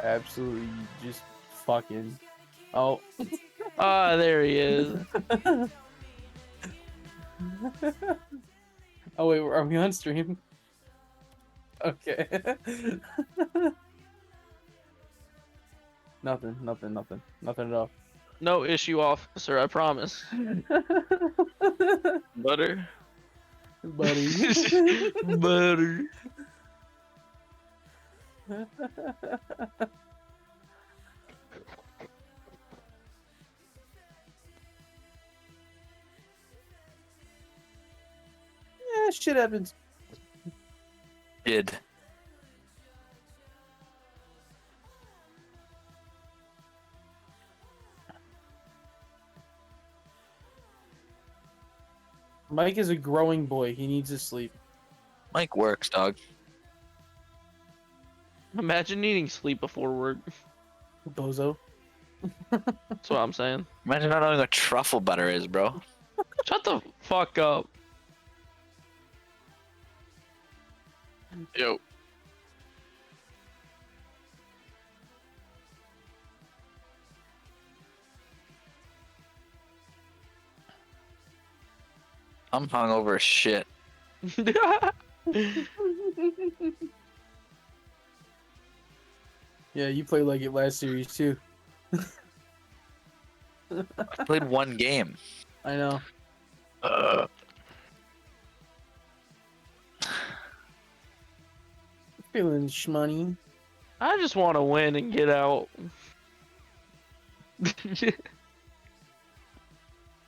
absolutely just fucking. Oh. Ah, there he is. Oh wait, are we on stream? Okay. Nothing at all. No issue, officer. I promise. Butter. Buddy. Butter. Yeah, shit happens. Did. Mike is a growing boy. He needs to sleep. Mike works, dog. Imagine needing sleep before work. Bozo. That's what I'm saying. Imagine not knowing what truffle butter is, bro. Shut the fuck up. Yo. I'm hungover as shit. Yeah, you played like it last series too. I played one game. I know. Feeling shmoney. I just want to win and get out.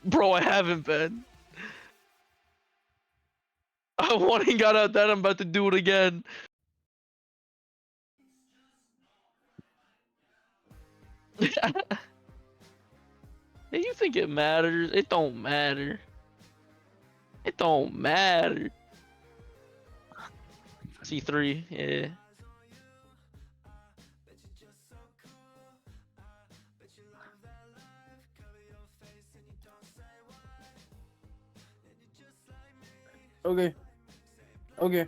Bro, I haven't been. I won and got out, then I'm about to do it again. Hey, you think it matters? It don't matter. It don't matter. C3, yeah. Okay. Okay.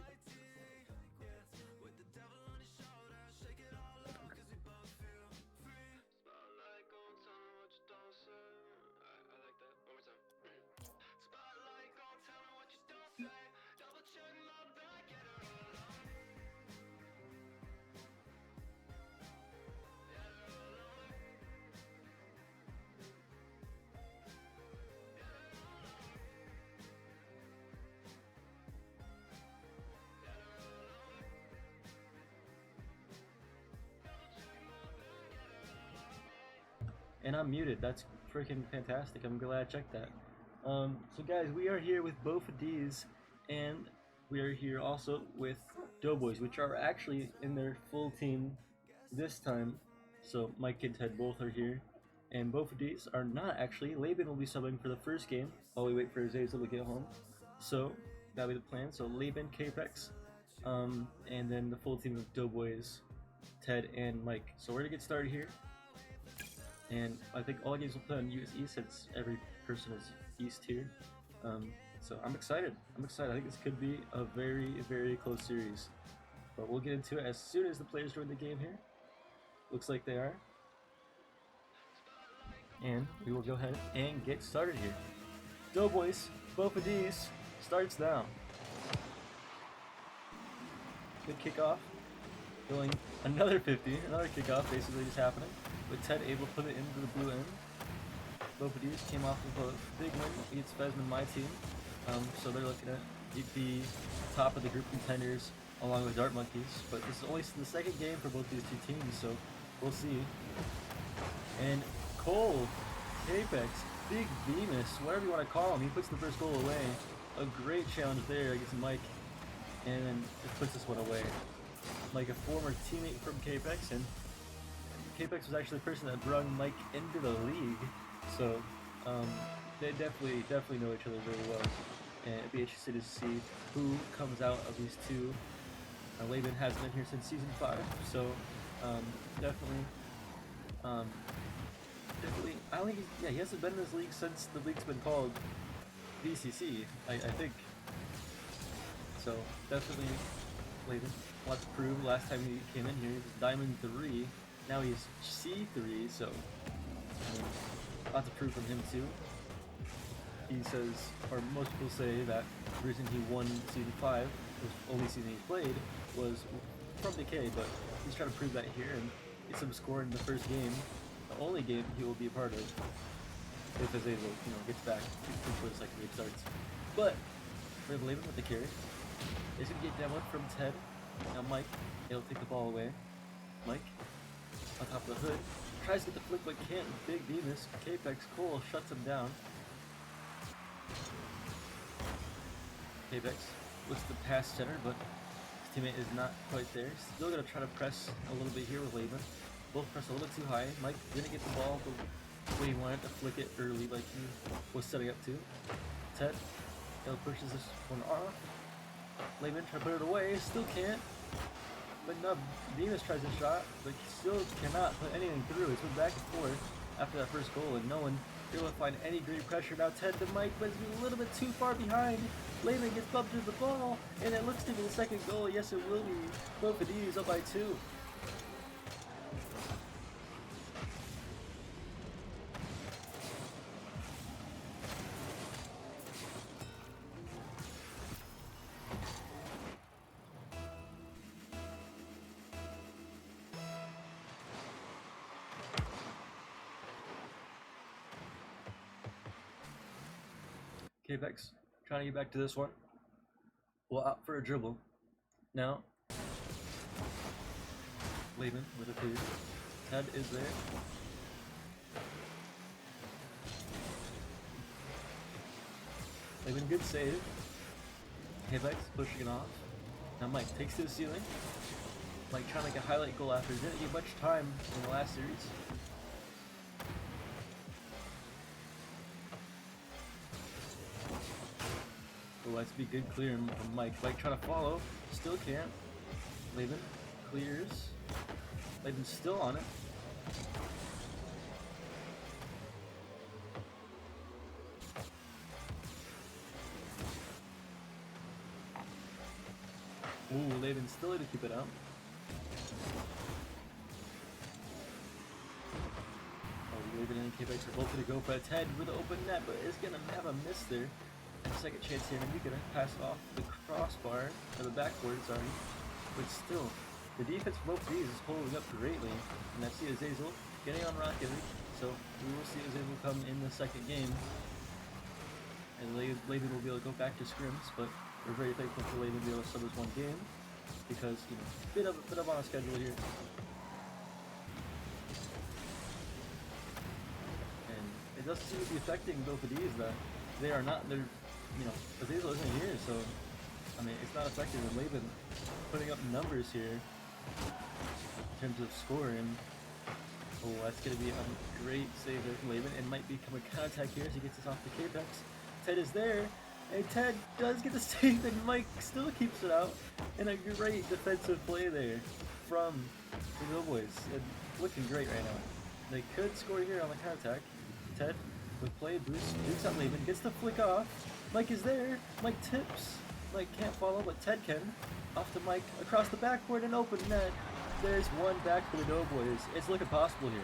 And I'm muted. That's freaking fantastic. I'm glad I checked that. So guys, we are here with Bofa Deez, and we are here also with Doughboys, which are actually in their full team this time. So my kids had both are here, and Bofa Deez are not actually. Laban will be subbing for the first game while we wait for Azazel to get home. So that'll be the plan. So Laban, Capex, and then the full team of Doughboys, Ted, and Mike. So we're gonna get started here. And I think all games will play on US East since every person is East here. So I'm excited. I think this could be a very, very close series. But we'll get into it as soon as the players join the game here. Looks like they are. And we will go ahead and get started here. Doughboys, Bofa Deez starts now. Good kickoff. Going another 50, another kickoff basically just happening. With Ted able to put it into the blue end. Bofa Deez came off of a big win against Fesman, my team. So they're looking at the top of the group contenders along with Dart Monkeys. But this is only the second game for both these two teams, so we'll see. And Cole, Apex, Big Bemis, whatever you want to call him, he puts the first goal away. A great challenge there against Mike, and then it puts this one away. Like a former teammate from Capex, and Capex was actually the person that brought Mike into the league, so they definitely know each other very well, and it'd be interesting to see who comes out of these two. Laban has been here since season 5, so definitely, I don't think he hasn't been in this league since the league's been called VCC, I think. So definitely Laban. Let's prove last time he came in here, he was Diamond 3, Now he's C3, so I mean, lots of proof from him too. He says, or most people say that the reason he won Season 5, the only season he played, was from Decay, but he's trying to prove that here and get some score in the first game, the only game he will be a part of, if Azazel, gets back before the second game starts. But we have Laban with the carry. He's gonna get demoed from Ted. Now Mike, he'll take the ball away. Mike, on top of the hood, tries to get the flick but can't. Big Demus, Capex Cole shuts him down. Capex looks to pass center, but his teammate is not quite there. Still gonna try to press a little bit here with Laban. Both press a little bit too high. Mike didn't get the ball the way he wanted to flick it early like he was setting up to. Ted, he'll pushes this one off. Laban try to put it away, still can't. But no, Demus tries a shot, but he still cannot put anything through. It's been back and forth after that first goal, and no one able to find any great pressure. Now Ted to Mike, but it's a little bit too far behind. Laban gets bumped into the ball, and it looks to be the second goal. Yes, it will be. Bofa Deez up by 2. Capex trying to get back to this one. Well, out for a dribble. Now, Laban with a clear. Ted is there. Laban, good save. Capex pushing it off. Now Mike takes to the ceiling. Mike trying to make a highlight goal after. Didn't get much time in the last series. Oh, that's be good clearing from Mike. Mike trying to follow, still can't. Laban clears. Laban's still on it. Ooh, Laban's still able to keep it out. Oh, Laban and Capex are both going to go for a Ted with an open net, but it's going to have a miss there. Second chance here, and you're gonna pass it off the crossbar, or the backboard, sorry. But still, the defense from both Deez is holding up greatly. And I see Azazel getting on Rocket League, so we will see Azazel come in the second game. And Laban will be able to go back to scrims, but we're very thankful for Laban to be able to sub this one game, because, bit of on a schedule here. And it doesn't seem to be affecting both of these, that they are not, Azazel isn't here, so, I mean, it's not effective in Laban putting up numbers here in terms of scoring. Oh, that's going to be a great save there from Laban. It might become a counterattack here as he gets this off the Capex. Ted is there, and Ted does get the save, and Mike still keeps it out. And a great defensive play there from the Doughboys. And looking great right now. They could score here on the counterattack. Ted with play, boost, dukes on Laban, gets the flick off. Mike is there. Mike tips. Mike can't follow, but Ted can. Off to Mike, across the backboard and open net. There's one back for the Doughboys. It's looking possible here.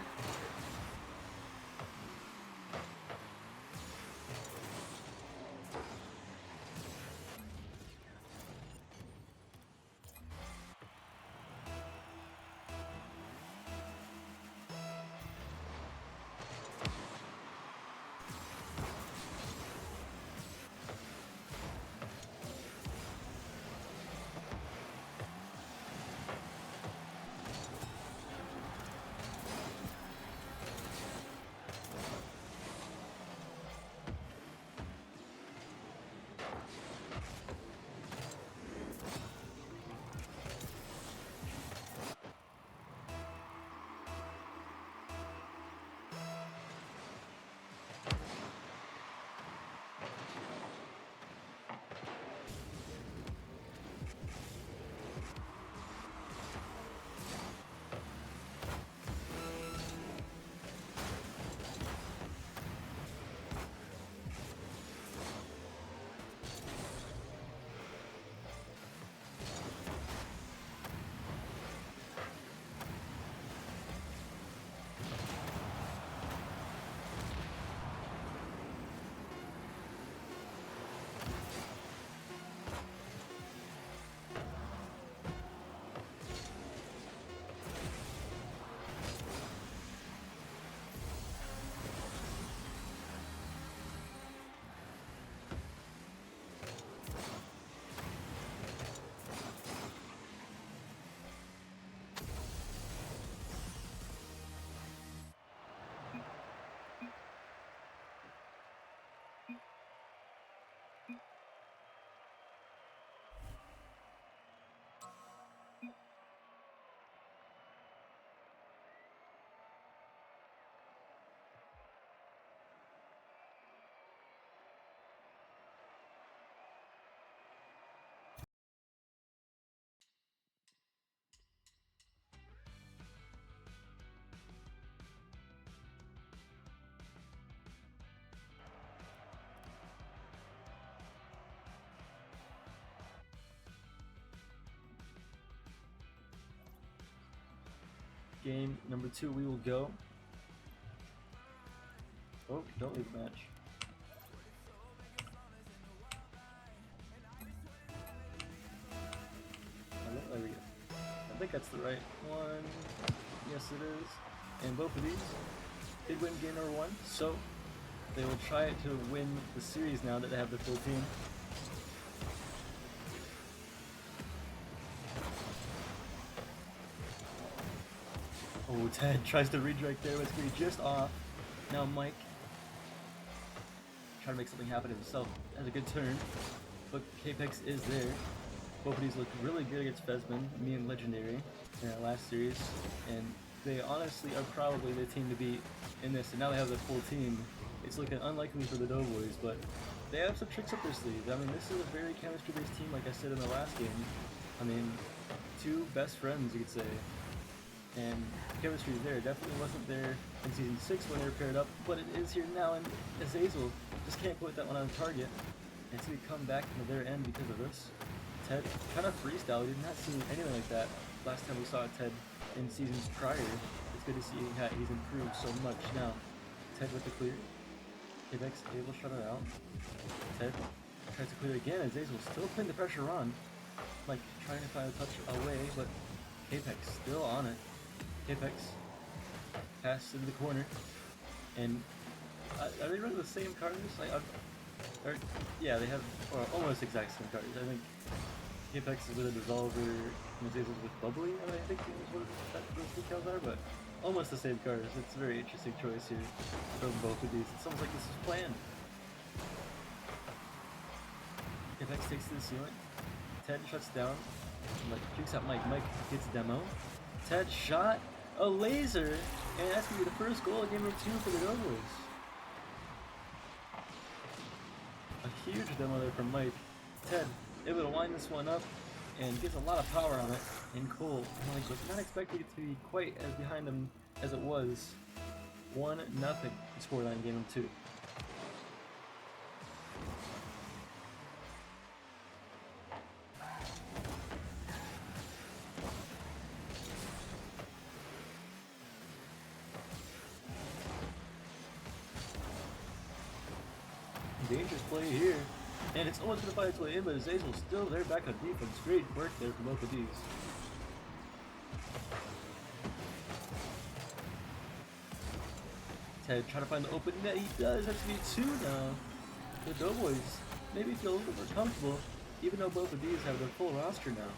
game number 2 we will go. Oh, don't leave the match. There we go. I think that's the right one. Yes, it is. And both of these did win game number 1, so they will try to win the series now that they have the full team. Oh, Ted tries to redirect there, but it's going to be just off. Now Mike trying to make something happen himself. Has a good turn, but Capex is there. Both of these looked really good against Fesman, me and Legendary, in our last series, and they honestly are probably the team to beat in this, and now they have the full team. It's looking unlikely for the Doughboys, but they have some tricks up their sleeve. I mean, this is a very chemistry-based team, like I said in the last game. I mean, 2 best friends, you could say. And chemistry is there. Definitely wasn't there in Season 6 when they were paired up, but it is here now, and Azazel just can't put that one on target. And so we come back into their end because of this. Ted kind of freestyle. We did not see anything like that last time we saw Ted in seasons prior. It's good to see how he's improved so much now. Ted with the clear. Apex able to shut it out. Ted tries to clear again. Azazel still putting the pressure on. Like trying to find a touch away, but Apex still on it. Apex pass into the corner, and are they running the same cards? Yeah, they have almost exact same cards. I think Apex is with a Dissolver, and Azazel's with Bubbly, I think is what those details are, but almost the same cards. It's a very interesting choice here from both of these. It's almost like this is planned. Apex takes to the ceiling. Ted shuts down. Like, jukes out Mike. Mike gets demo. Ted shot a laser, and that's going to be the first goal of game number 2 for the Doughboys. A huge demo there from Mike. Ted able to line this one up and gets a lot of power on it. And Cole, Mike was not expecting it to be quite as behind him as it was. 1-0 scoreline game number 2. Dangerous play here, and it's almost going to find its way in, but Azazel's still there back on defense. Great work there from both of these. Ted trying to find the open net. He does. That's going to be 2 now. The Doughboys maybe feel a little bit more comfortable, even though both of these have their full roster now.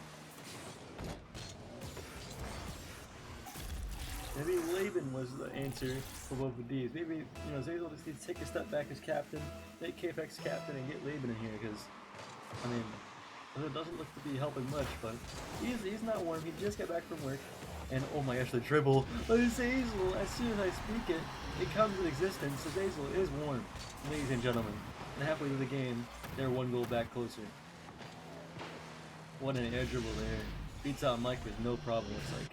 Maybe Laban was the answer for both of these. Maybe, Azazel just needs to take a step back as captain, make Capex captain, and get Laban in here, because, I mean, it doesn't look to be helping much, but he's not warm. He just got back from work, and oh my gosh, the dribble. Azazel, as soon as I speak it, it comes into existence. Azazel is warm, ladies and gentlemen. And halfway through the game, they're 1 goal back closer. What an air dribble there. Beats out Mike with no problem, it's like.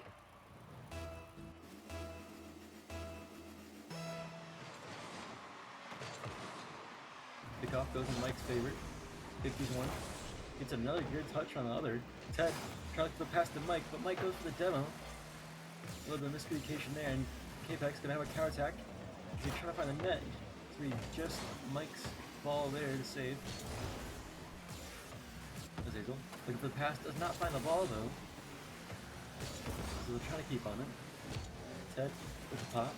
Kickoff goes in Mike's favor. 51. Gets another good touch on the other. Ted trying to pass to Mike, but Mike goes for the demo. A little bit of miscommunication there, and Capex gonna have a counterattack. He's trying to find the net. It's gonna be just Mike's ball there to save. Azazel looking for the pass, does not find the ball though. So they're trying to keep on it. Ted with the pop.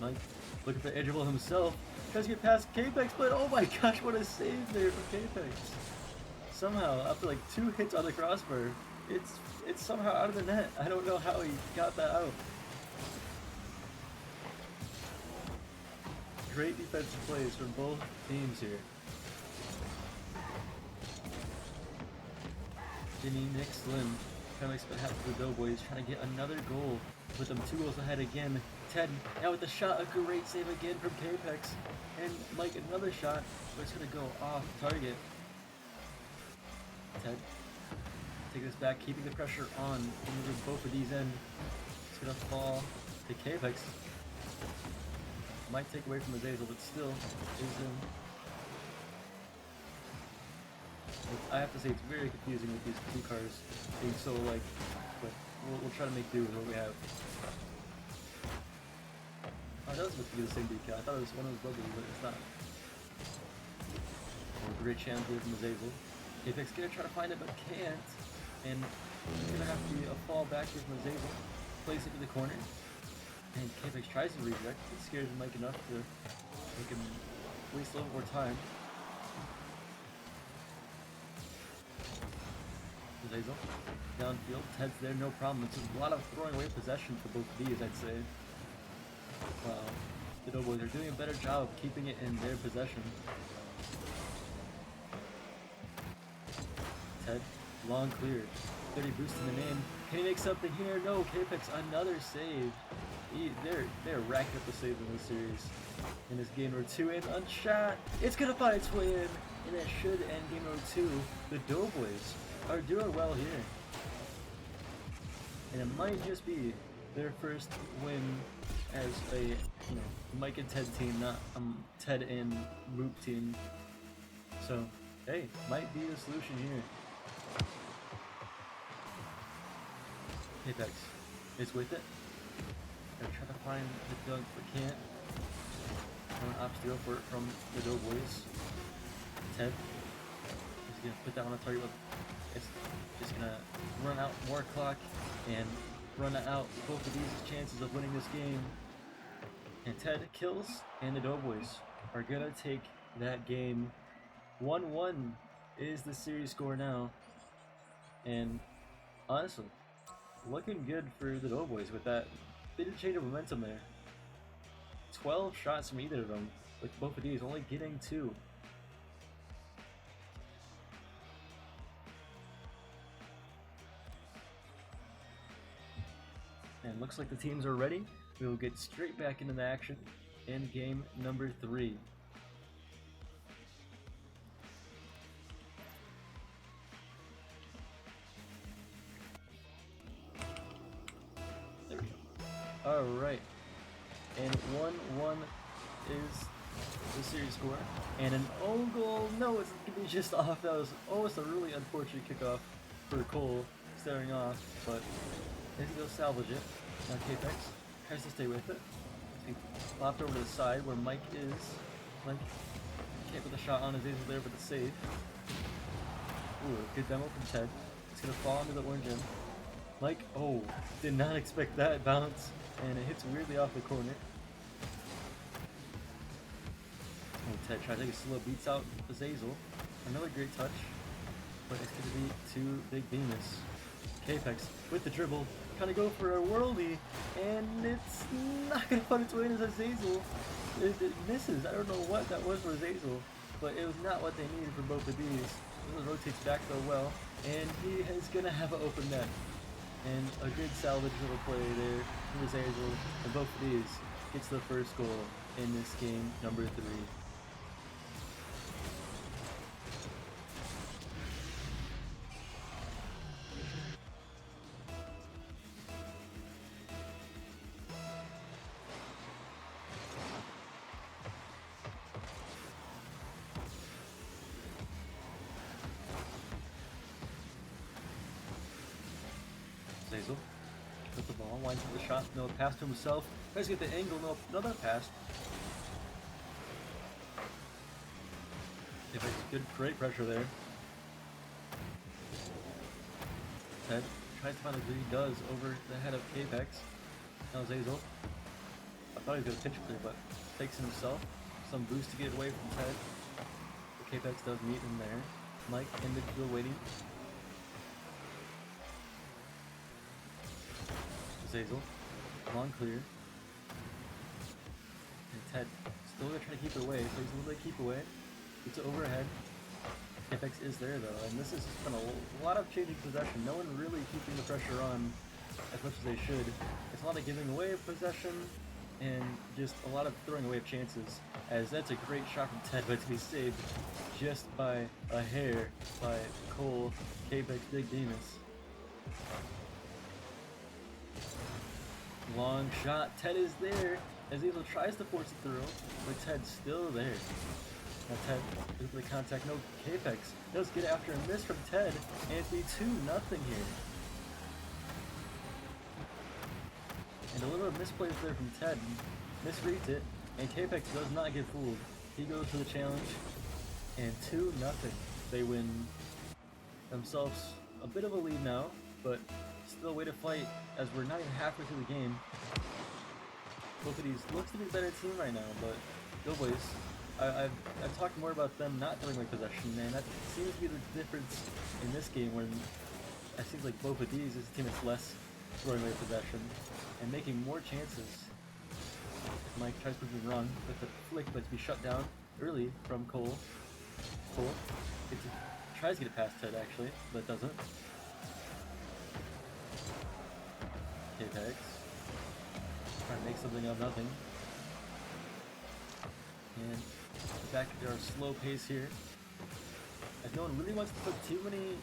Mike looking for Edgeable himself. Tries to get past Capex, but oh my gosh, what a save there from Capex. Somehow, after like 2 hits on the crossbar, it's somehow out of the net. I don't know how he got that out. Great defensive plays from both teams here. Jimmy, Nick, Slim, kind of expect half of the Doughboys trying to get another goal. With them 2 goals ahead again. Ted now with the shot, a great save again from Capex. And Mike another shot, but it's going to go off target. Ted, take this back, keeping the pressure on. Moving both of these in. It's going to fall to Capex. Might take away from Azazel, but still is in. I have to say it's very confusing with these 2 cars being so like quick. we'll try to make do with what we have. Oh, that was supposed to be the same decal. I thought it was one of those bubbles, but it's not. Oh, great chance here from Azazel. Apex gonna try to find it, but can't. And it's gonna have to be a fall back here from Azazel. Place it to the corner. And Apex tries to reject. It scares Mike enough to make him waste a little more time. Azazel, downfield, Ted's there, no problem. It's a lot of throwing away possession for both of these, I'd say. The Doughboys are doing a better job of keeping it in their possession. Ted, long clear, 30 boosting him in. Can he make something here? No, K-Pex, another save. They're racking up the saves in this series. In this game number 2, and unshot, it's gonna find its way in, and that should end game number 2. The Doughboys are doing well here. And it might just be their first win as a Mike and Ted team, not Ted and Moop team. So hey, might be the solution here. Apex is with it. They're trying to find the dunk but can't. An obstacle for it from the Doughboys. Ted is gonna put that on the target, but it's just gonna run out more clock and run out both of these chances of winning this game. And Ted kills, and the Doughboys are gonna take that game. 1-1 is the series score now. And honestly, looking good for the Doughboys with that bit of change of momentum there. 12 shots from either of them, with both of these only getting 2. And looks like the teams are ready. We will get straight back into the action in game number 3. There we go. Alright. And 1-1 is the series score. And an own goal. No, it's going to be just off. That was almost a really unfortunate kickoff for Cole staring off, but maybe they'll salvage it. Now K-Pex tries to stay with it. He flopped over to the side where Mike is. Mike can't put the shot on his Azazel there, but the save. Ooh, good demo from Ted. It's going to fall into the orange end. Mike, oh, did not expect that bounce, and it hits weirdly off the corner. And Ted tries to take a slow, beats out Azazel. Another great touch, but it's going to be too big Venus. K-Pex with the dribble, kind of go for a worldie, and it's not going to find its way into Azazel. It misses. I don't know what that was for Azazel, but it was not what they needed for both of these. It rotates back so well, and he is going to have an open net. And a good salvage little play there from Azazel, and both of these gets the first goal in this game number 3. Azazel with the ball, winds up the shot, no pass to himself, tries to get the angle, no, another pass. If it's good, great pressure there. Ted tries to find a lead, he does, over the head of K-Pex. Now Azazel, I thought he was going to pinch clear, but takes it himself. Some boost to get away from Ted. But K-Pex does meet him there. Mike in midfield waiting. Azazel, long clear. And Ted still gonna try to keep it away, so he's a little bit keep away. Gets it overhead. Apex is there though, and this has been a lot of changing possession. No one really keeping the pressure on as much as they should. It's a lot of giving away of possession and just a lot of throwing away of chances. As that's a great shot from Ted, but to be saved just by a hair by Cole, K-Pex, Big Demus. Long shot, Ted is there. Azazel tries to force it through, but Ted's still there. Now Ted with the contact, no K-Pex. Does get after a miss from Ted, and it's be 2-0 here. And a little misplaced there from Ted. Misreads it, and Capex does not get fooled. He goes for the challenge, and 2-0. They win themselves a bit of a lead now, but still a way to fight as we're not even halfway through the game. Both of these looks to be a better team right now, but Doughboys, I've talked more about them not throwing away possession, and that seems to be the difference in this game when it seems like Bofa Deez is a team that's less throwing away possession and making more chances. Mike tries to prove him wrong with the flick, but to be shut down early from Cole. Cole tries to get it past Ted actually, but doesn't. Capex trying to make something of nothing. And back to our slow pace here. As no one really wants to put too many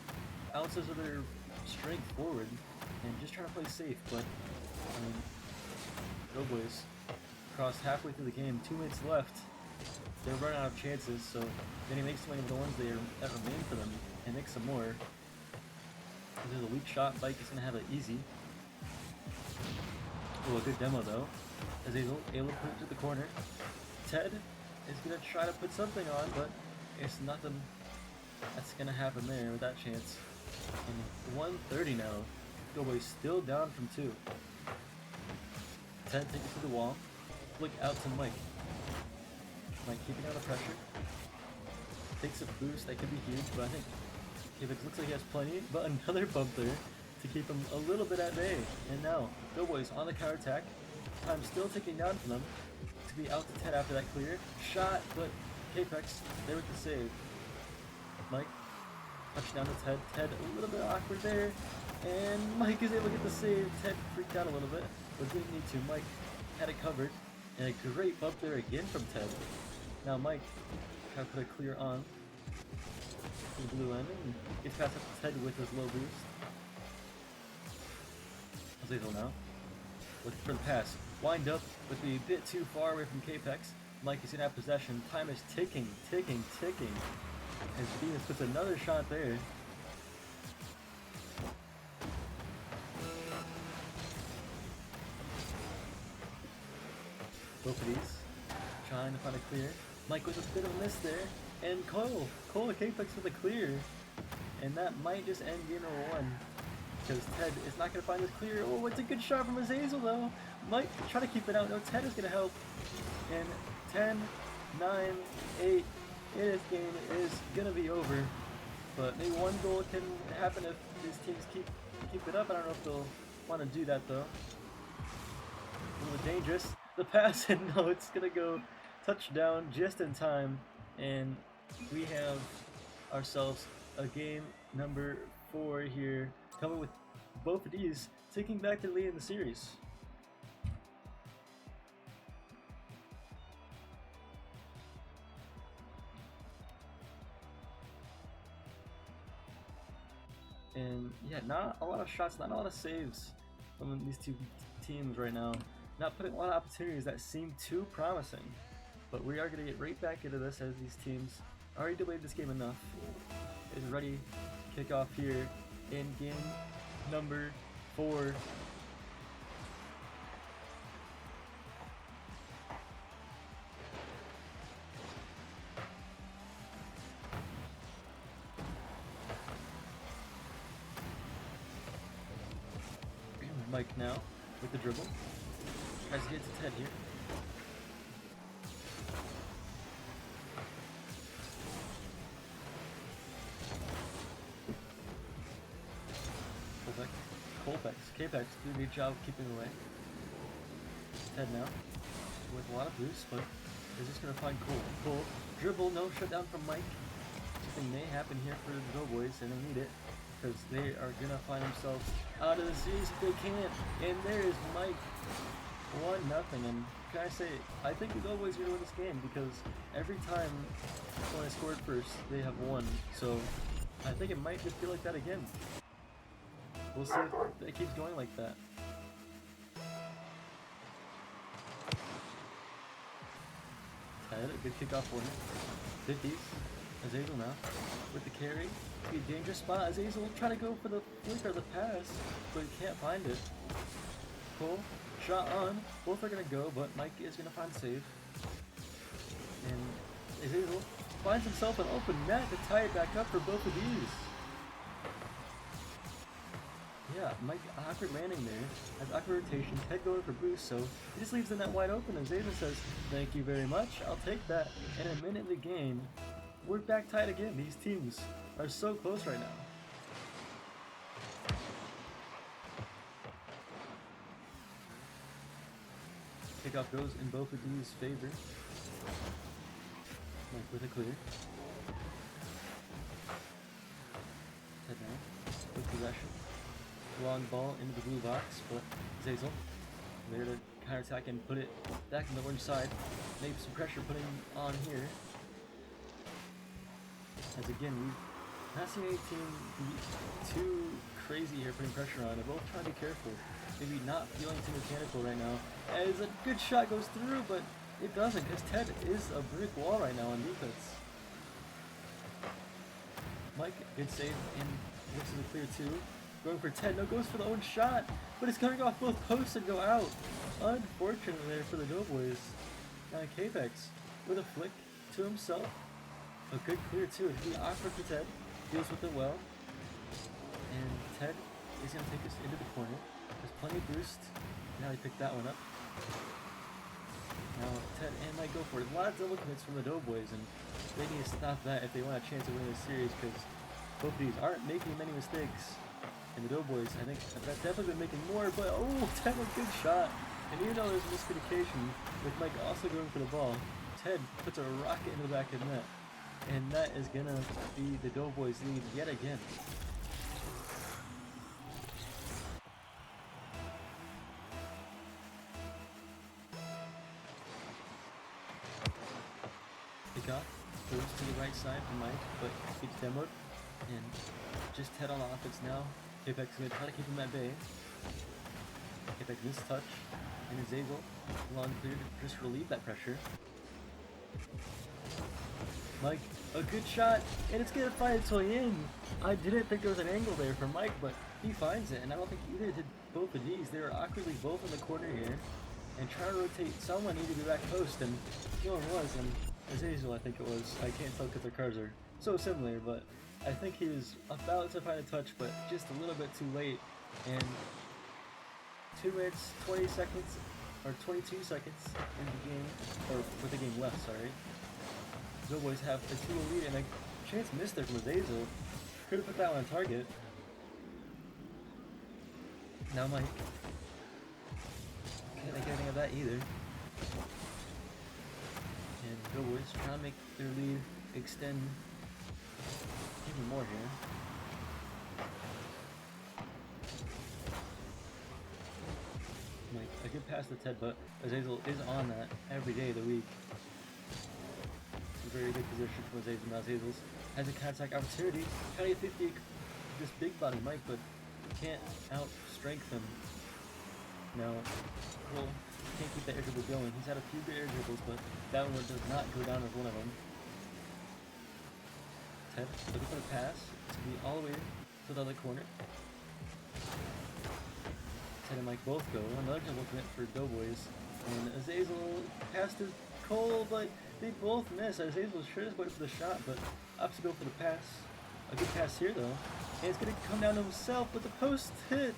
ounces of their strength forward and just trying to play safe, but I mean, Doughboys crossed halfway through the game, 2 minutes left. They're running out of chances, so then he makes so many of the ones that remain for them and makes some more. This is a weak shot. Bike is going to have it easy. Oh, a good demo though. As he's able to put it to the corner. Ted is going to try to put something on, but it's nothing that's going to happen there with that chance. And 130 now. Doughboys still down from 2. Ted takes it to the wall. Flick out to Mike. Mike keeping out the pressure. Takes a boost that could be huge, but I think Capex looks like he has plenty. But another bump there to keep him a little bit at bay. And now, Doughboys on the counter attack. Time still ticking down for them to be out to Ted after that clear. Shot, but Capex there with the save. Mike, touchdown to Ted. Ted a little bit awkward there. And Mike is able to get the save. Ted freaked out a little bit, but didn't need to. Mike had it covered. And a great bump there again from Ted. Now Mike trying to put a clear on to the blue end and gets past up to Ted with his low boost. Azazel now looking for the pass. Wind up with the bit too far away from Capex. Mike is going to have possession. Time is ticking. As Deez puts another shot there. Both of these trying to find a clear. Mike with a bit of a miss there. And Cole and Capex with a clear. And that might just end game number 1. Because Ted is not going to find this clear. Oh, it's a good shot from Azazel though. Mike try to keep it out. No, Ted is going to help. And 10, 9, 8. This game is going to be over. But maybe one goal can happen if these teams keep it up. I don't know if they'll want to do that though. A little dangerous. The pass, and no, it's going to go touchdown just in time. And we have ourselves a game number 4 here, coming with both of these taking back the lead in the series. And yeah, not a lot of shots, not a lot of saves from these two teams right now. Not putting a lot of opportunities that seem too promising. But we are going to get right back into this as these teams already delayed this game enough. Is ready to kick off here in game number 4. Mike now with the dribble. Tries to get to Ted here. Capex doing a great job of keeping away. Ted now with a lot of boost, but is just going to find Cole. Cole, dribble, no shutdown from Mike. Something may happen here for the Doughboys, and they need it because they are going to find themselves out of the series if they can. And there is Mike. 1-0, and can I say, I think the Doughboys are going to win this game because every time someone has scored first, they have won. So I think it might just feel like that again. We'll see if it keeps going like that. Ted, a good kickoff for him. 50s. Azazel now with the carry. It's be a dangerous spot. Azazel will try to go for the flick or the pass, but he can't find it. Cole, shot on. Both are gonna go, but Mike is gonna find save. And Azazel finds himself an open net to tie it back up for both of these. Yeah, Mike, awkward landing there. Has awkward rotation. Ted going for boost, so he just leaves the net wide open. And Azazel says, "Thank you very much. I'll take that." And a minute in the game, we're back tied again. These teams are so close right now. Kickoff goes in both of these favor. Mike with a clear. Head down. With possession. Long ball into the blue box, but Zazel there to counterattack and put it back in the orange side. Maybe some pressure putting on here. As again, we've not seen any team be too crazy here putting pressure on. They're both trying to be careful. Maybe not feeling too mechanical right now. As a good shot goes through, but it doesn't, because Ted is a brick wall right now on defense. Mike, good save, and looks to the clear too. Going for Ted, no, goes for the own shot, but it's coming off both posts and go out. Unfortunately there for the Doughboys. Now Capex with a flick to himself. A good clear too. It'd be awkward for Ted. Deals with it well. And Ted is going to take us into the corner. There's plenty of boost. Now he picked that one up. Now Ted and Mike go for it. A lot of double commits from the Doughboys, and they need to stop that if they want a chance of winning this series, because both of these aren't making many mistakes. And the Doughboys, I think, have definitely been making more, but oh, Ted, a good shot. And even though there's a miscommunication with Mike also going for the ball, Ted puts a rocket into the back of the net. And that is going to be the Doughboys' lead yet again. Kickoff goes to the right side for Mike, but gets demoed. And just Ted on offense now. Apex is going to try to keep him at bay. Apex missed touch. And Azazel, long clear to just relieve that pressure. Mike, a good shot, and it's going to find its way in. I didn't think there was an angle there for Mike, but he finds it, and I don't think either did both of these. They were awkwardly both in the corner here, and trying to rotate. Someone needed to be back post, and no one was, and Azazel, I think it was. I can't tell because their cars are so similar, but I think he was about to find a touch, but just a little bit too late. And 2 minutes, 20 seconds, or 22 seconds in the game, or with the game left, sorry. Doughboys have a 2-0 lead, and a chance missed there from Azazel. Could have put that one on target. Now Mike. Can't make anything of that either. And Doughboys trying to make their lead extend even more here. Mike, a good pass to Ted, but Azazel is on that every day of the week. A very good position for Azazel. Now Azazel's has a counter-attack opportunity. Trying to get 50 this big body Mike, but can't out-strength him. Now, well, can't keep that air dribble going. He's had a few good air dribbles, but that one does not go down as one of them. Ted looking for the pass. It's going to be all the way to the other corner. Ted and Mike both go. Another double commit for Doughboys. And Azazel passed to Cole, but they both miss. Azazel sure is going for the shot, but opts to go for the pass. A good pass here, though. And it's going to come down to himself, but the post hit.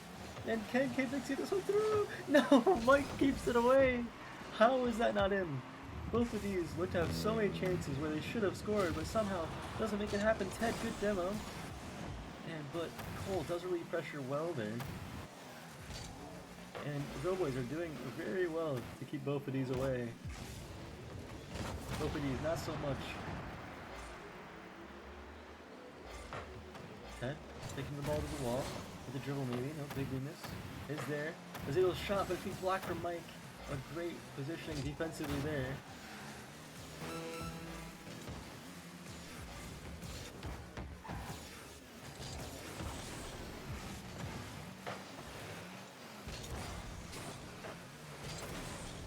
And can K-Big see this one through? No, Mike keeps it away. How is that not in? Both of these look to have so many chances where they should have scored, but somehow doesn't make it happen. Ted, good demo. But Cole does really pressure well there. And the Doughboys are doing very well to keep both of these away. Both of these, not so much. Ted taking the ball to the wall with a dribble maybe, no big weakness. Is there. Azazel's shot, but if he's blocked from Mike, a great positioning defensively there.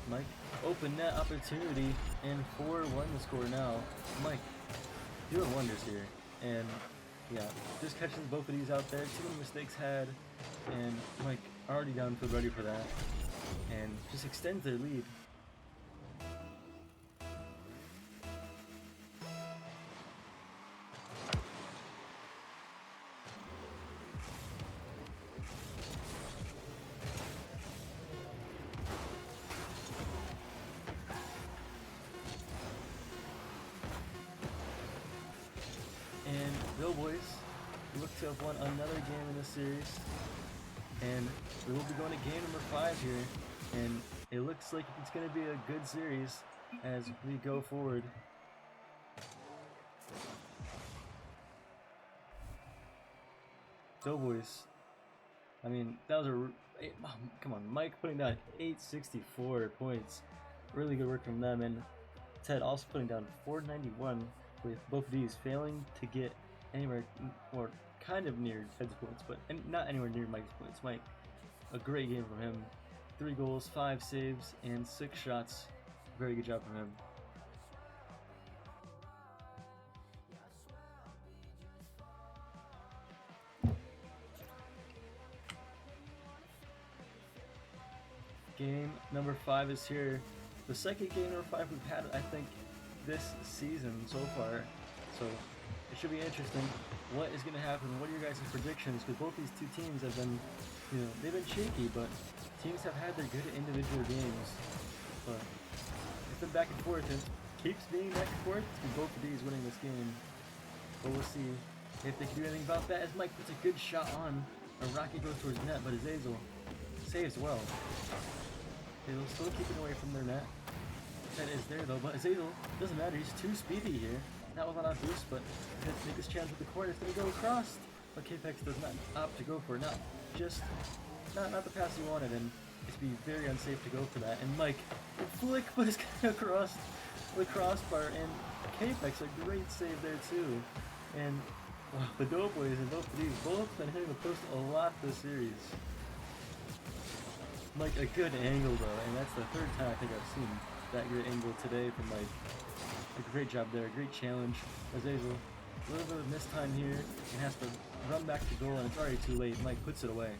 Mike, open net opportunity, and 4-1 the score now. Mike, doing wonders here, and yeah, just catching both of these out there. Too many mistakes had, and Mike, already downfield ready for that, and just extends their lead. And Doughboys look to have won another game in this series, and we will be going to game number 5 here, and it looks like it's going to be a good series as we go forward. Doughboys, I mean, that was come on, Mike putting down 864 points, really good work from them, and Ted also putting down 491 with both of these failing to get anywhere, or kind of near Ted's points, but not anywhere near Mike's points. Mike, a great game from him. 3 goals, 5 saves, and 6 shots. Very good job from him. Game number 5 is here. The second game number 5 we've had, I think, this season so far. So it should be interesting. What is going to happen? What are your guys' predictions? Because both these two teams have been, they've been shaky, but teams have had their good individual games. But it's been back and forth, and it keeps being back and forth. With both of these winning this game. But we'll see if they can do anything about that. As Mike puts a good shot on, a rocket goes towards net, but Azazel saves well. They'll still keep it away from their net. That is there though, but Azazel doesn't matter. He's too speedy here. Not with a lot of boost, but he has to take this chance with the corner. It's gonna go across, but Capex does not opt to go for it. Not the pass he wanted, and it's be very unsafe to go for that. And Mike will flick, but it's gonna cross the crossbar, and Capex a great save there too. And wow, the Doughboys and both of these both been hitting the post a lot this series. Mike, a good angle though, and that's the 3rd time I think I've seen that great angle today from Mike. A great job there, great challenge. Azazel, a little bit of mistime here, and has to run back to goal, and it's already too late. Mike puts it away.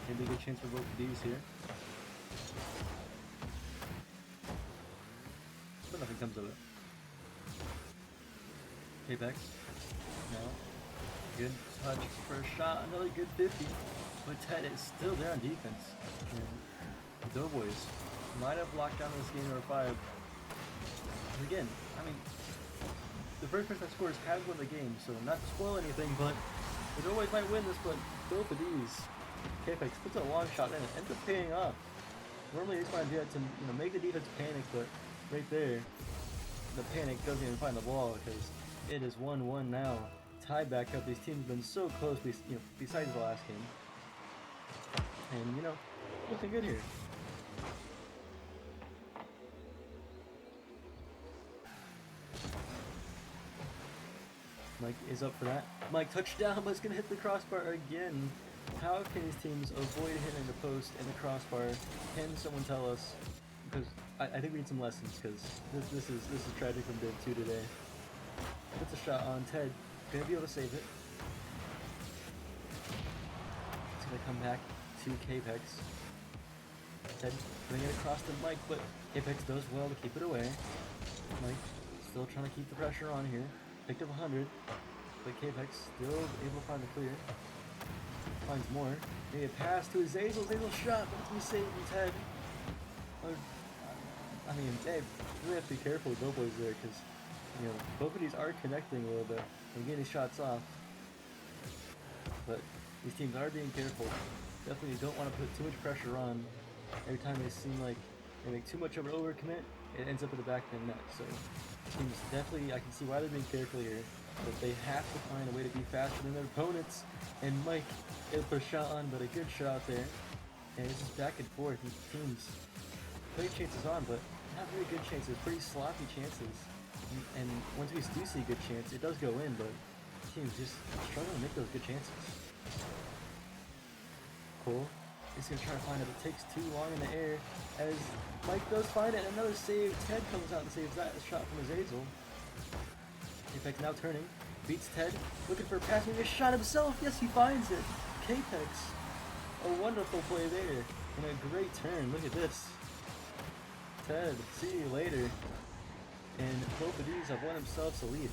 Maybe a good chance for both of these here. But nothing comes of it. Capex. No. Good touch for a shot. Another good 50. But Ted is still there on defense. And the Doughboys might have locked down this game number 5. And again, I mean, the first person that scores has won the game, so not to spoil anything, but the Doughboys might win this, but both of these, Capex puts a long shot in, it ends up paying off. Normally they just want to do that to make the defense panic, but right there, the panic doesn't even find the ball because it is 1-1 now. Tied back up. These teams have been so close, besides the last game. And looking good here. Mike is up for that. Mike touchdown, but it's gonna hit the crossbar again. How can these teams avoid hitting the post and the crossbar? Can someone tell us? Because I think we need some lessons, because this is tragic from Div 2 today. Puts a shot on Ted. Gonna be able to save it. It's gonna come back to Capex. Ted bringing it across to Mike, but Capex does well to keep it away. Mike still trying to keep the pressure on here. Picked up 100, but Capex still able to find the clear. Finds more. Maybe a pass to Azazel. Azazel shot, but it's gonna be saved from Ted. I mean, Dave, really have to be careful with Doughboys there, because both of these are connecting a little bit and getting shots off. But these teams are being careful. Definitely don't want to put too much pressure on. Every time they seem like they make too much of an overcommit, it ends up at the back of the net. So teams definitely, I can see why they're being careful here. But they have to find a way to be faster than their opponents. And Mike, it'll put a shot on, but a good shot there. And it's just back and forth. These teams play chances on, but not very good chances. Pretty sloppy chances. And once we do see a good chance, it does go in, but team's just struggling to make those good chances. Cole is going to try to find it, but takes too long in the air as Mike does find it. And another save. Ted comes out and saves that shot from Azazel. Apex now turning. Beats Ted. Looking for a pass. Maybe a shot himself. Yes, he finds it. Capex. A wonderful play there. And a great turn. Look at this. Ted, see you later. And both of these have won themselves a lead.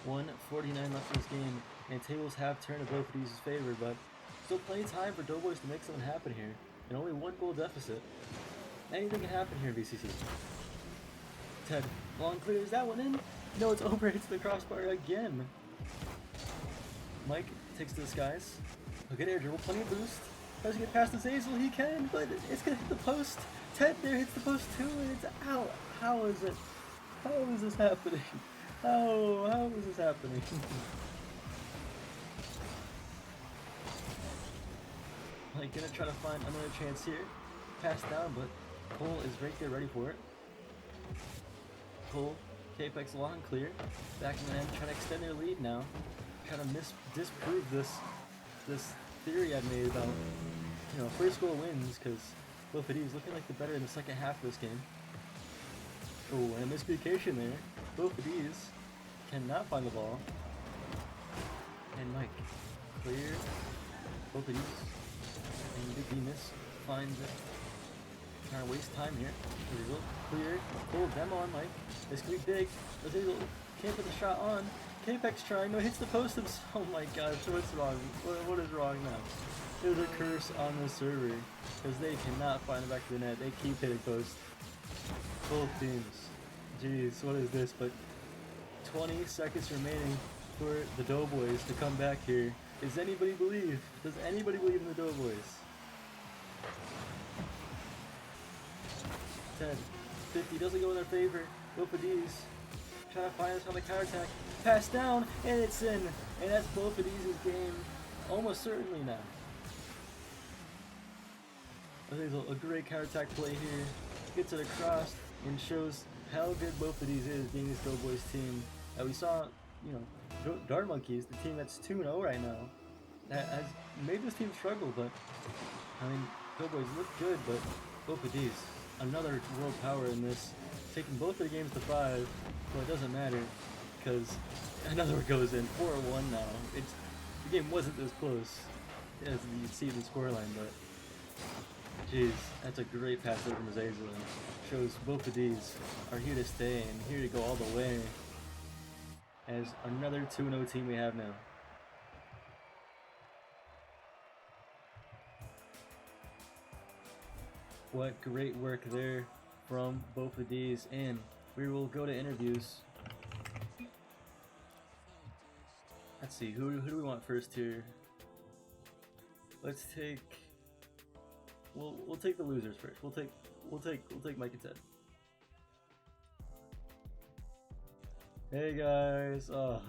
1:49 left in this game, and tables have turned to both of these' favor, but still plenty of time for Doughboys to make something happen here. And only 1 goal deficit. Anything can happen here in VCC. Ted, long clears that one in. No, it's over. Hits the crossbar again. Mike takes to the skies. A good air dribble, plenty of boost. Tries to get past the Azazel, he can, but it's gonna hit the post. Ted there hits the post too, and it's out. How is it? How is this happening? How is this happening? Like, gonna try to find another chance here. Pass down, but Cole is right there ready for it. Cole, Capex long and clear. Back in the end, trying to extend their lead now. Trying to disprove this theory I made about, you know, first goal wins, because both of these looking like the better in the second half of this game. Oh, and a miscommunication there. Both of these cannot find the ball. And Mike, clear. Both of these. And Big Demas finds it. Trying to waste time here. Azazel, clear. Full demo on Mike. This could be big. Azazel can't put the shot on. Capex trying, no, hits the post himself. Oh my gosh, what's wrong? What is wrong now? There's a curse on the server, because they cannot find it back to the net. They keep hitting post. Both teams. Jeez, what is this? But 20 seconds remaining for the Doughboys to come back here. Does anybody believe? Does anybody believe in the Doughboys? 10, 50, doesn't go in their favor. Both of these trying to find us on the counter attack. Pass down, and it's in. And that's both of these' game, almost certainly now. There's a great counter attack play here. Gets it across and shows how good both of these is being this Doughboys team. We saw, you know, Dart Monkeys, the team that's 2-0 right now, that has made this team struggle, but I mean, Doughboys look good, but both of these, another world power in this, taking both of the games to 5, but it doesn't matter, because another one goes in, 4-1 now. The game wasn't this close, as you see the scoreline, but jeez, that's a great pass over from Azazel, and shows both of these are here to stay and here to go all the way. As another 2-0 team we have now. What great work there from both of these, and we will go to interviews. Let's see, who do we want first here? Let's take. We'll take the losers first. We'll take Mike and Ted. Hey guys, how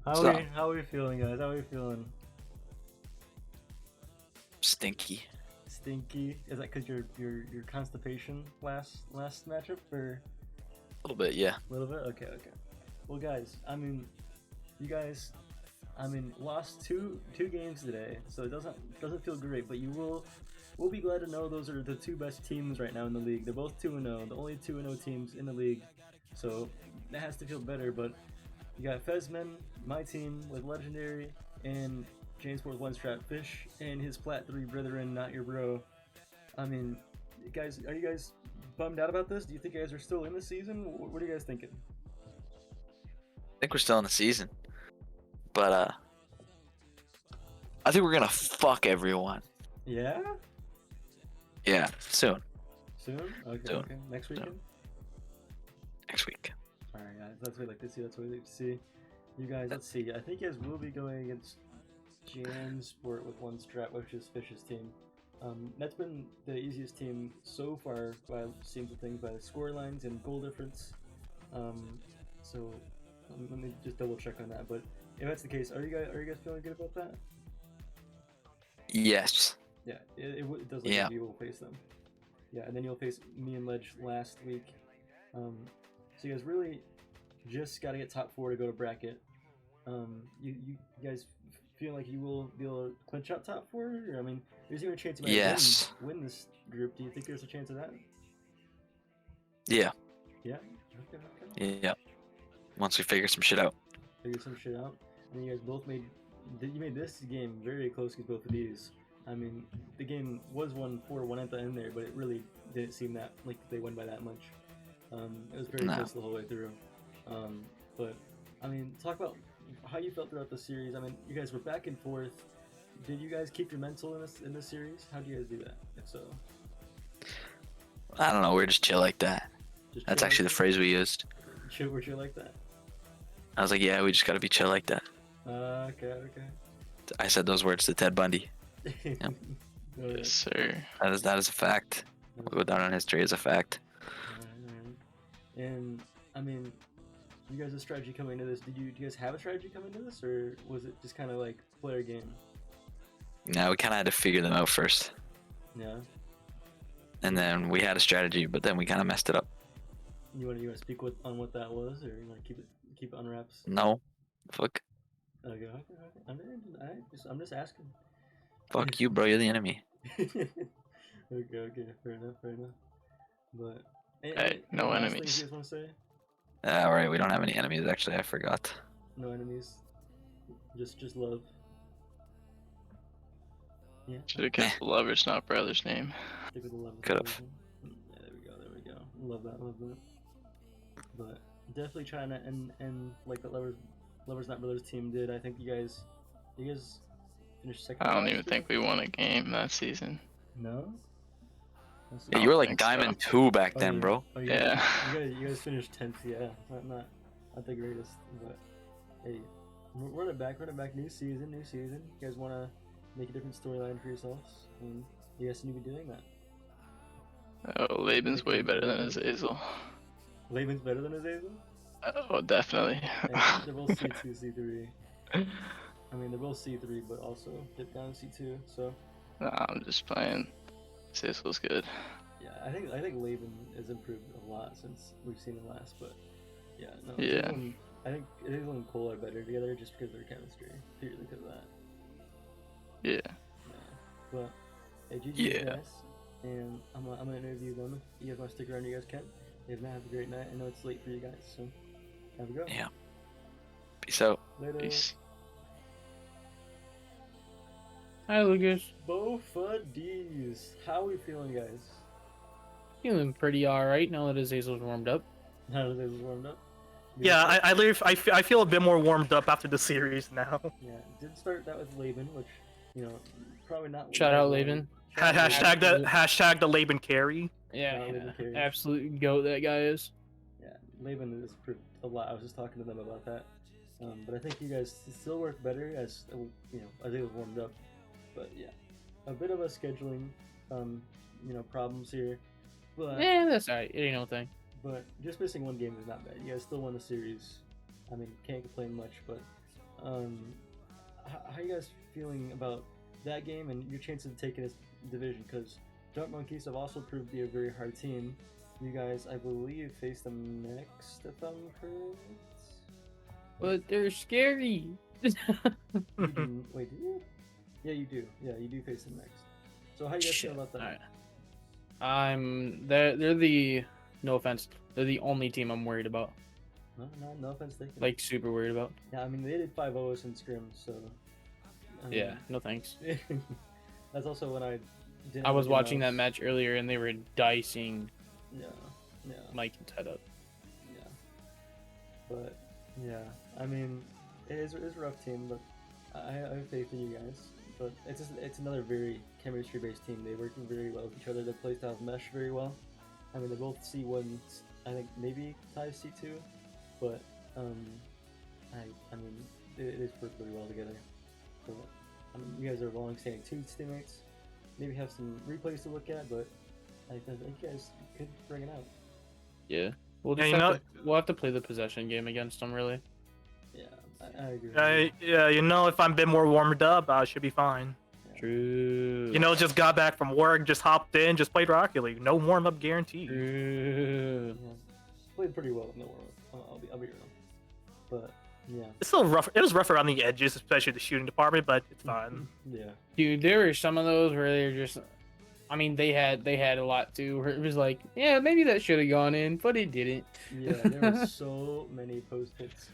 are we feeling, guys? How are we feeling? Stinky. Stinky? Is that because your constipation last matchup, or? A little bit, yeah. A little bit. Okay. Well, guys, I mean, you guys, lost two games today, so it doesn't feel great. But we'll be glad to know those are the 2 best teams right now in the league. They're both 2-0, the only 2-0 teams in the league. So that has to feel better, but you got Fezman, my team with Legendary, and Jamesport with One Strap Fish, and his Plat 3 brethren, not your bro. I mean, guys, are you guys bummed out about this? Do you think you guys are still in the season? What are you guys thinking? I think we're still in the season. But, I think we're gonna fuck everyone. Yeah? Yeah, soon. Soon? Okay, Soon. okay. Next weekend? Next week. Alright, guys, that's what we like to see. That's what we like to see. You guys, let's see. I think you guys will be going against Jamesport with One Strap, which is Fish's team. That's been the easiest team so far by seems of things, by the score lines and goal difference. So let me just double check on that. But if that's the case, are you guys feeling good about that? Yes. Yeah, it does look Yeah. like you will face them. Yeah, and then you'll face me and Ledge last week. So you guys really just got to get top 4 to go to bracket. You guys feel like you will be able to clinch out top 4? Or, I mean, there's even a chance you might Yes. win this group. Do you think there's a chance of that? Yeah. Yeah. Okay. Yeah. Once we figure some shit out. Figure some shit out. And you guys both made this game very close with both of these. I mean, the game was 1-4-1 at the end there, but it really didn't seem that like they won by that much. It was very close the whole way through. But I mean, talk about how you felt throughout the series. I mean, you guys were back and forth. Did you guys keep your mental in this series? How do you guys do that? If so, I don't know. We're just chill like that. just That's chill actually like the phrase we used. that? We're chill like that. I was like, yeah, we just gotta be chill like that. Okay. I said those words to Ted Bundy. Alright. Yes, sir. That is a fact. We'll go down in history as a fact. Alright. And I mean, you guys' strategy coming into this? Do you guys have a strategy coming into this, or was it just kind of like player game? Now we kind of had to figure them out first, Yeah. and then we had a strategy, but then we kind of messed it up. You want to speak on what that was, or you want to keep it on wraps? No, fuck, Okay. I'm just asking. fuck you, bro. You're the enemy. Okay. Fair enough. But Hey, no last enemies. things you guys want to say? All right, we don't have any enemies. Actually, I forgot. No enemies. Just love. Yeah. Should have kept the lover's not brother's name. Stick with the love. Could've. Yeah, there we go. Love that. But definitely trying to end like the lovers not brothers team did. I think you guys finished second. I don't last even year? think we won a game that season. No. That's Yeah, you were like think so. Diamond 2 back Oh, then, yeah. bro. Oh, Yeah. You guys finished 10th, yeah. Not the greatest, but hey, run it back, new season. You guys want to make a different storyline for yourselves, and you guys need to be doing that. Oh, Laban's way better than Azazel. Laban's better than Azazel? Oh, definitely. Hey, they're both C2, C3. I mean, they're both C3, but also dip down C2, so Nah, I'm just playing. Azazel's good. yeah, I think Laban has improved a lot since we've seen him last, but yeah, no. Yeah. I think Azazel and Cole are better together just because of their chemistry, purely because of that. Yeah. But hey, GG Yeah. guys, and I'm gonna interview them. If you guys want to stick around, you guys can. If not, have a great night. I know it's late for you guys, so have a go. Yeah. Peace out. Later. Peace. Hi, Lucas. Bofa Deez. How are we feeling, guys? Feeling pretty alright now that Azazel's warmed up. How does this warmed up? Yeah, I feel a bit more warmed up after the series now. Yeah, did start that with Laban, which probably not. Shout out Laban. Hashtag the Laban carry. Yeah, Laban carries. absolute goat that guy is. Yeah, Laban has improved a lot. I was just talking to them about that. But I think you guys still work better as as it was warmed up. But yeah, a bit of a scheduling, problems here. But That's alright. It ain't no thing. But just missing one game is not bad. You guys still won the series. I mean, can't complain much. But how you guys feeling about that game and your chances of taking this division? Because Jump Monkeys have also proved to be a very hard team. You guys, I believe, face them next, if I'm correct. But they're scary. You do, wait, do you? Yeah, you do. Yeah, you do face them next. So how you guys feel about that? Alright. They're the, no offense, they're the only team I'm worried about. No offense taken. Like, super worried about. Yeah, I mean, they did 5-0 in scrim, so. Yeah, no thanks. That's also when I didn't. I was look at watching that mouse. match earlier and they were dicing Yeah. Mike and Ted up. Yeah. But yeah, I mean, it's a rough team, but I have faith in you guys. But it's another very chemistry-based team. They work very well with each other. Their playstyles mesh very well. I mean, they're both C1. I think maybe ties C2, but I mean, it is worked really well together. So, I mean, you guys are long-standing teammates. Maybe have some replays to look at, but I think you guys could bring it out. Yeah. We'll Yeah, just we'll have to play the possession game against them, really. Yeah, I agree. Yeah, if I'm a bit more warmed up, I should be fine. Yeah. True. You know, just got back from work, just hopped in, just played Rocket League. No warm up guaranteed. True. Yeah. Played pretty well. No worries. I'll be real. But yeah. It's still rough. It was rough around the edges, especially the shooting department, but it's fine. Yeah. Dude, there were some of those where they're just. I mean, they had a lot too. Where it was like, yeah, maybe that should have gone in, but it didn't. Yeah. There were so many post hits.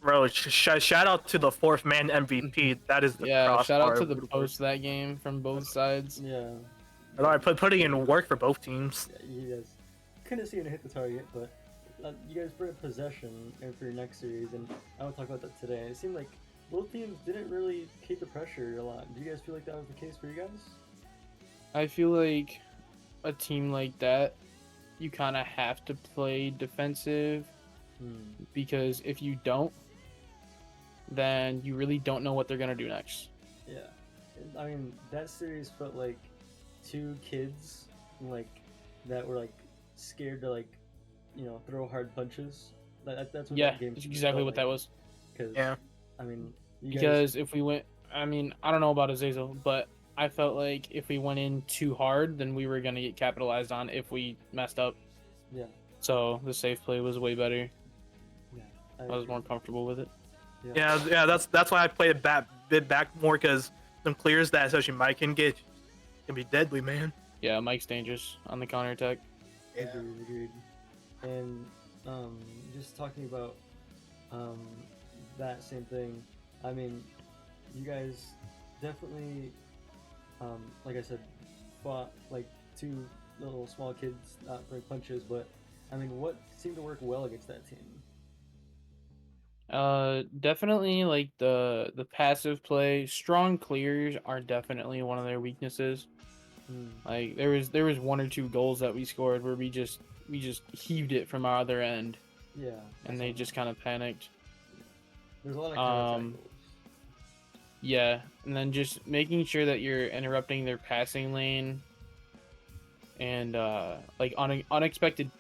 Bro, shout out to the fourth man MVP. That is the Yeah, shout out crossbar to the of post of that game from both sides. Yeah. putting in work for both teams. Yeah, you guys couldn't see him hit the target, but you guys bring up possession for your next series, and I will talk about that today. It seemed like both teams didn't really keep the pressure a lot. Do you guys feel like that was the case for you guys? I feel like a team like that, you kind of have to play defensive because if you don't, then you really don't know what they're gonna do next. Yeah. I mean, that series felt like two kids like that were like scared to like, you know, throw hard punches. That's what Yeah, that game that's exactly felt what that was. Cause, Yeah. I mean, Because if we went, I mean, I don't know about Azazel, but I felt like if we went in too hard, then we were gonna get capitalized on if we messed up. Yeah. So the safe play was way better. Yeah. I was more comfortable with it. Yeah. That's why I played it bit back more because some clears that especially Mike can get can be deadly, man. Yeah, Mike's dangerous on the counterattack. Agreed. And just talking about that same thing. I mean, you guys definitely, like I said, fought like two little small kids not throwing punches. But I mean, what seemed to work well against that team? Definitely like the passive play. Strong clears are definitely one of their weaknesses. Like there was one or two goals that we scored where we just heaved it from our other end. Yeah. And they just kind of panicked. There's a lot of counterattack goals. Yeah, and then just making sure that you're interrupting their passing lane, and like unexpected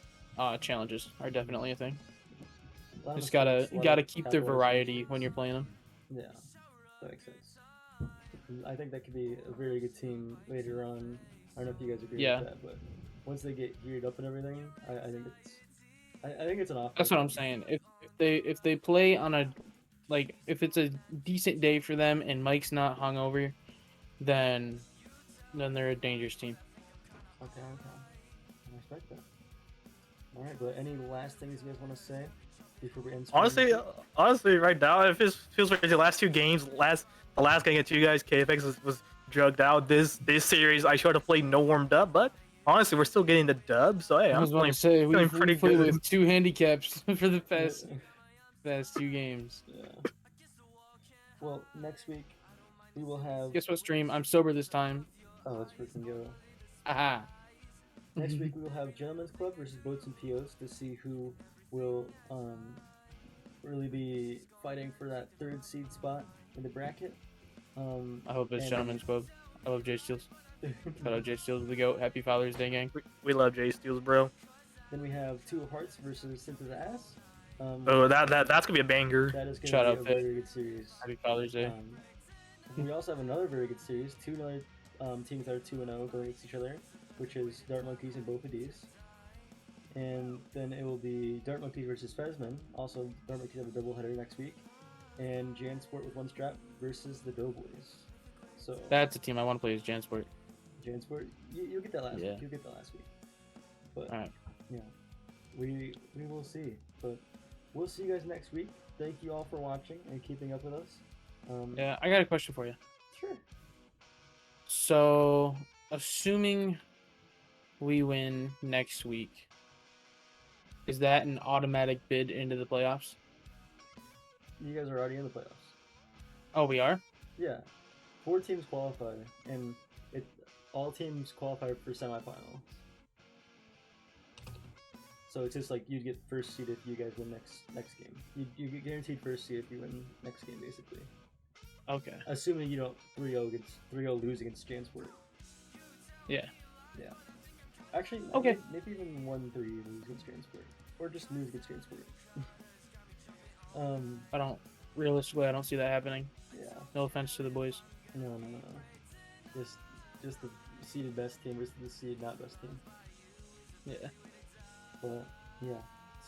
challenges are definitely a thing. Just gotta keep their variety when you're playing them. Yeah, that makes sense. I think that could be a very good team later on. I don't know if you guys agree with that, but once they get geared up and everything, I think it's an offense. That's what I'm saying. If they play on a if it's a decent day for them and Mike's not hungover, then they're a dangerous team. Okay. I respect that. All right, but any last things you guys want to say before we end? Honestly, right now it feels like the last two games, the last game against you guys, KFX was drugged out. This series I should have played no warmed up, but honestly we're still getting the dub. So hey, I'm feeling pretty good with two handicaps for the past 2 games. Yeah. Well, next week we will have. Guess what stream? I'm sober this time. Oh, let's freaking go. Aha. Next week we will have Gentlemen's Club versus Boats and POs to see who will really be fighting for that 3rd seed spot in the bracket. I hope it's Gentlemen's Club. I love Jay Steels. Shout out Jay Steels, the GOAT. Happy Father's Day, gang. We love Jay Steels, bro. Then we have Two of Hearts versus Synth's Ass. That's gonna be a banger. That is gonna be a very good series. Happy Father's Day. We also have another very good series. Two other teams that are 2-0 going against each other, which is Dart Monkeys and Bofa Deez. And then it will be Dart Monkeys versus Fezman. Also, Dart Monkeys have a doubleheader next week. And Jansport with 1 strap versus the Doughboys. So that's a team I want to play as Jansport. Jansport, you'll get that last week. You'll get that last week. But alright. Yeah, we will see. But we'll see you guys next week. Thank you all for watching and keeping up with us. Yeah, I got a question for you. Sure. So, assuming we win next week, is that an automatic bid into the playoffs? You guys are already in the playoffs. Oh, we are? Yeah. 4 teams qualify, and all teams qualify for semifinals. So it's just like you'd get 1st seed if you guys win next game. You get guaranteed 1st seed if you win next game, basically. Okay. Assuming you don't 3-0 lose against Jansport. Yeah. Yeah. Actually, okay. Maybe even 1-3 lose against Jansport, or just lose against Jansport. Realistically, I don't see that happening. Yeah. No offense to the boys. No. Just the seeded best team versus the seeded not best team. Yeah. But yeah.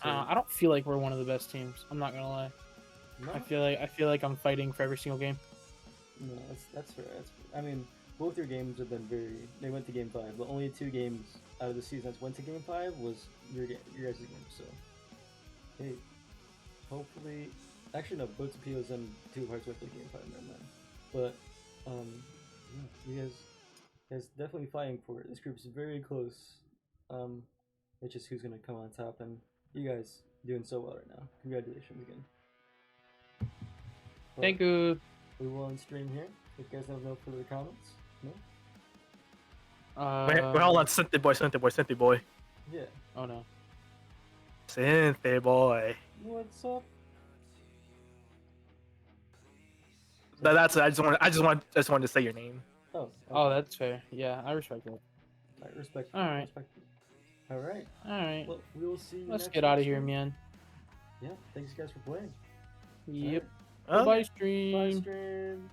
So, I don't feel like we're one of the best teams. I'm not gonna lie. no, I feel like I'm fighting for every single game. no, that's fair. I mean, both your games have been very. They went to game 5, but only 2 games out of the season that went to game 5 was your guys' game. So, hey, hopefully, actually no, both appeals and 2 parts went to game 5. Never mind. But yeah, you guys definitely fighting for it. This group's very close. It's just who's gonna come on top, and you guys doing so well right now. Congratulations again. But Thank you. we will end stream here. If you guys have no further comments, no? Wait, hold on, Synthie boy. Yeah. Oh no. Synthie boy. What's up? That's it. I just wanted to say your name. Oh. Oh, that's fair. Yeah, I respect that. I respect. All right. Respect it. All right. All right. Well, we will see you. Let's next get out of week's here, stream. man. Yeah. Thanks, guys, for playing. Yep. Oh. Bye, Bye, stream. stream.